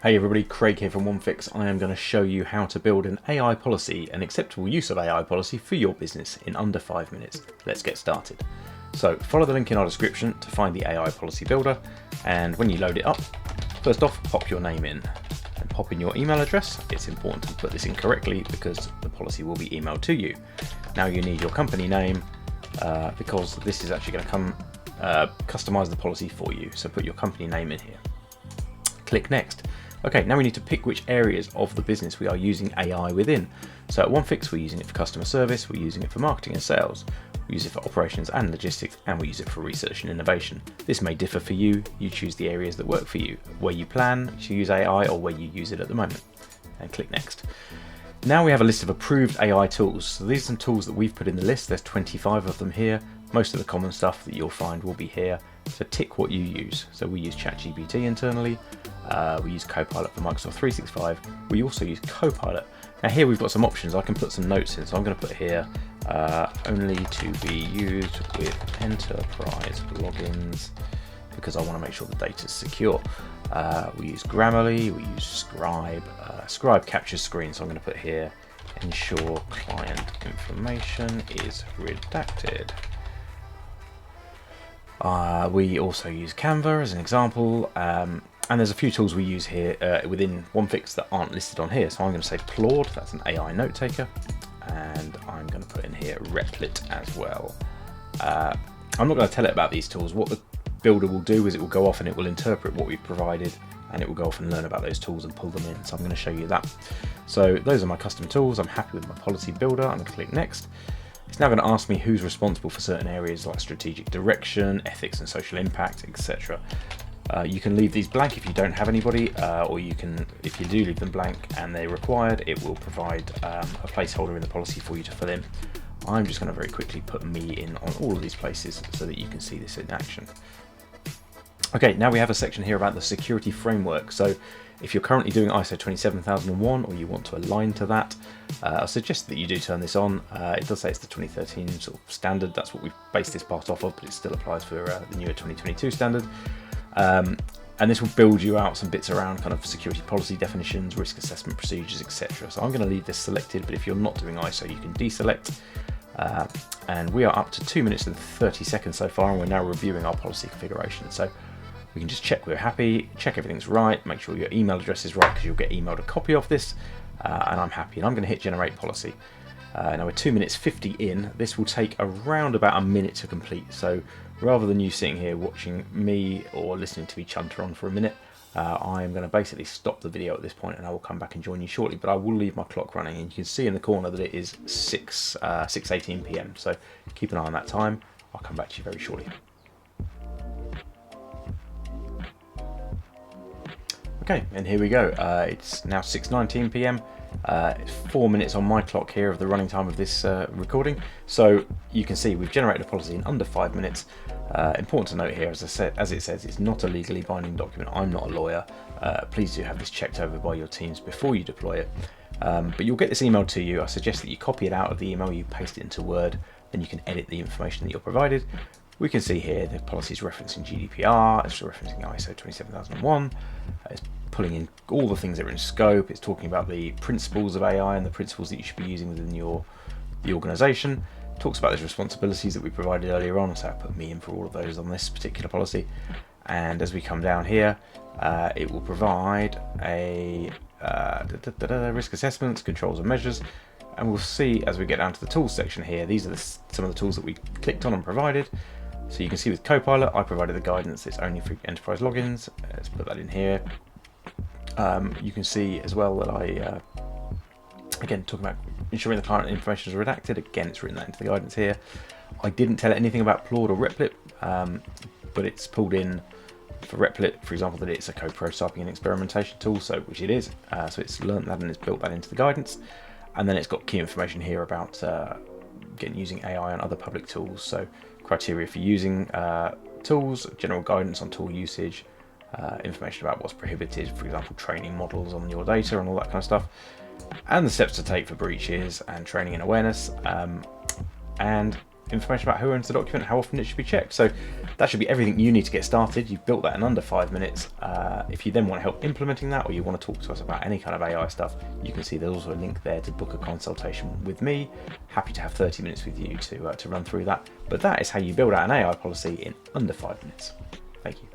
Hey everybody, Craig here from OneFix. I am going to show you how to build an AI policy, an acceptable use of AI policy for your business in under 5 minutes. Let's get started. So follow the link in our description to find the AI policy builder, and when you load it up, first off pop your name in and pop in your email address. It's important to put this in correctly because the policy will be emailed to you. Now you need your company name because this is actually going to customize the policy for you. So put your company name in here. Click next. Okay, now we need to pick which areas of the business we are using AI within. So at OneFix, we're using it for customer service, we're using it for marketing and sales, we use it for operations and logistics, and we use it for research and innovation. This may differ for you. You choose the areas that work for you, where you plan to use AI or where you use it at the moment. And click next. Now we have a list of approved AI tools. So these are some tools that we've put in the list. There's 25 of them here. Most of the common stuff that you'll find will be here. So tick what you use. So we use ChatGPT internally. We use Copilot for Microsoft 365. We also use Copilot. Now here we've got some options. I can put some notes in. So I'm going to put here only to be used with enterprise logins because I want to make sure the data is secure. We use Grammarly. We use Scribe. Scribe captures screen. So I'm going to put here ensure client information is redacted. We also use Canva as an example, and there's a few tools we use here within OneFix that aren't listed on here. So I'm going to say Claude, that's an AI note taker, and I'm going to put in here Replit as well. I'm not going to tell it about these tools. What the builder will do is it will go off and it will interpret what we've provided, and it will go off and learn about those tools and pull them in. So I'm going to show you that. So those are my custom tools. I'm happy with my policy builder. I'm going to click next. It's now going to ask me who's responsible for certain areas like strategic direction, ethics and social impact, etc. You can leave these blank if you don't have anybody, or you can, if you do leave them blank and they're required, it will provide a placeholder in the policy for you to fill in. I'm just going to very quickly put me in on all of these places so that you can see this in action. Okay, now we have a section here about the security framework. So if you're currently doing ISO 27001 or you want to align to that, I suggest that you do turn this on. It does say it's the 2013 sort of standard. That's what we've based this part off of, but it still applies for the newer 2022 standard. And this will build you out some bits around kind of security policy definitions, risk assessment procedures, etc. So I'm going to leave this selected, but if you're not doing ISO, you can deselect. And we are up to 2 minutes and 30 seconds so far, and we're now reviewing our policy configuration. So we can just check we're happy, check everything's right, make sure your email address is right because you'll get emailed a copy of this, and I'm happy. And I'm going to hit generate policy. Now we're 2 minutes 50 in. This will take around about a minute to complete. So rather than you sitting here watching me or listening to me chunter on for a minute, I'm going to basically stop the video at this point and I will come back and join you shortly. But I will leave my clock running, and you can see in the corner that it is 6:18 p.m. So keep an eye on that time. I'll come back to you very shortly. Okay, and here we go. It's now 6:19 p.m. It's 4 minutes on my clock here of the running time of this recording. So you can see we've generated a policy in under 5 minutes. Important to note here, as it says, it's not a legally binding document. I'm not a lawyer. Please do have this checked over by your teams before you deploy it. But you'll get this email to you. I suggest that you copy it out of the email, you paste it into Word, then you can edit the information that you're provided. We can see here the policy is referencing GDPR, it's referencing ISO 27001, it's pulling in all the things that are in scope, it's talking about the principles of AI and the principles that you should be using within the organisation. It talks about those responsibilities that we provided earlier on, so I put me in for all of those on this particular policy. And as we come down here, it will provide a risk assessments, controls and measures. And we'll see as we get down to the tools section here, these are some of the tools that we clicked on and provided. So you can see with Copilot, I provided the guidance, it's only for enterprise logins. Let's put that in here. You can see as well that I, again, talking about ensuring the client information is redacted. Again, it's written that into the guidance here. I didn't tell it anything about Claude or Replit, but it's pulled in for Replit, for example, that it's a co-prototyping and experimentation tool, so which it is. So it's learned that and it's built that into the guidance. And then it's got key information here about using AI and other public tools. So criteria for using tools, general guidance on tool usage, information about what's prohibited, for example, training models on your data and all that kind of stuff, and the steps to take for breaches and training and awareness. And information about who owns the document, how often it should be checked. So that should be everything you need to get started. You've built that in under 5 minutes. If you then want help implementing that, or you want to talk to us about any kind of AI stuff, you can see there's also a link there to book a consultation with me. Happy to have 30 minutes with you to run through that. But that is how you build out an AI policy in under 5 minutes. Thank you.